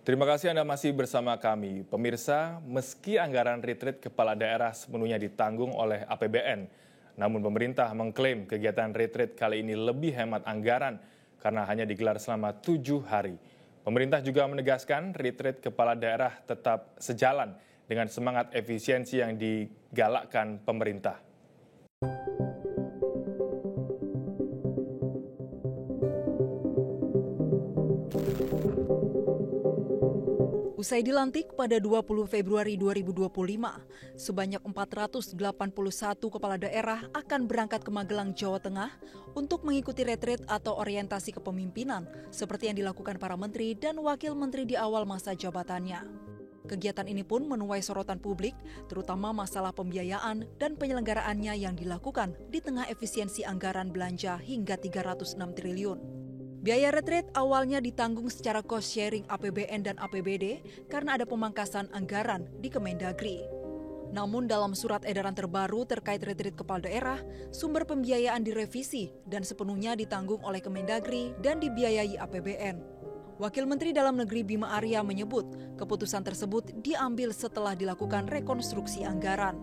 Terima kasih Anda masih bersama kami. Pemirsa, meski anggaran retreat kepala daerah sepenuhnya ditanggung oleh APBN, namun pemerintah mengklaim kegiatan retreat kali ini lebih hemat anggaran karena hanya digelar selama 7 hari. Pemerintah juga menegaskan retreat kepala daerah tetap sejalan dengan semangat efisiensi yang digalakkan pemerintah. Usai dilantik pada 20 Februari 2025, sebanyak 481 kepala daerah akan berangkat ke Magelang, Jawa Tengah untuk mengikuti retreat atau orientasi kepemimpinan seperti yang dilakukan para menteri dan wakil menteri di awal masa jabatannya. Kegiatan ini pun menuai sorotan publik, terutama masalah pembiayaan dan penyelenggaraannya yang dilakukan di tengah efisiensi anggaran belanja hingga 306 triliun. Biaya retreat awalnya ditanggung secara cost sharing APBN dan APBD karena ada pemangkasan anggaran di Kemendagri. Namun dalam surat edaran terbaru terkait retreat kepala daerah, sumber pembiayaan direvisi dan sepenuhnya ditanggung oleh Kemendagri dan dibiayai APBN. Wakil Menteri Dalam Negeri Bima Arya menyebut keputusan tersebut diambil setelah dilakukan rekonstruksi anggaran.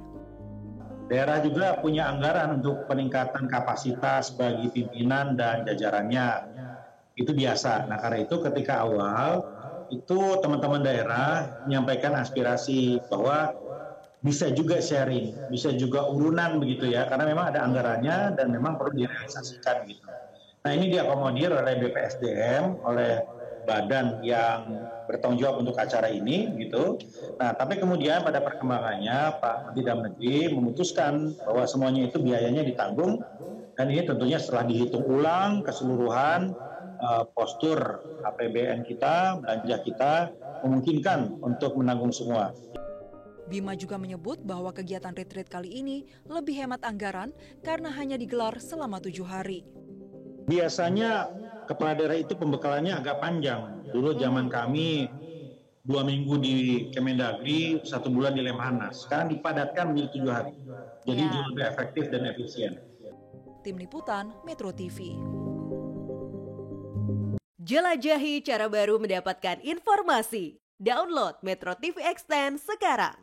Daerah juga punya anggaran untuk peningkatan kapasitas bagi pimpinan dan jajarannya. Itu biasa. Nah, karena itu ketika awal, itu teman-teman daerah menyampaikan aspirasi bahwa bisa juga sharing, bisa juga urunan begitu ya, karena memang ada anggarannya dan memang perlu direalisasikan gitu. Nah, ini diakomodir oleh BPSDM, oleh badan yang bertanggung jawab untuk acara ini gitu. Nah, tapi kemudian pada perkembangannya Pak Menteri Dalam Negeri memutuskan bahwa semuanya itu biayanya ditanggung dan ini tentunya setelah dihitung ulang keseluruhan postur APBN kita, belanja kita memungkinkan untuk menanggung semua. Bima juga menyebut bahwa kegiatan retreat kali ini lebih hemat anggaran karena hanya digelar selama 7 hari. Biasanya kepala daerah itu pembekalannya agak panjang. Dulu zaman kami 2 minggu di Kemendagri, 1 bulan di Lemhanas. Sekarang dipadatkan menjadi 7 hari. Jadi jauh lebih efektif dan efisien. Tim Liputan Metro TV. Jelajahi cara baru mendapatkan informasi. Download Metro TV Extend sekarang.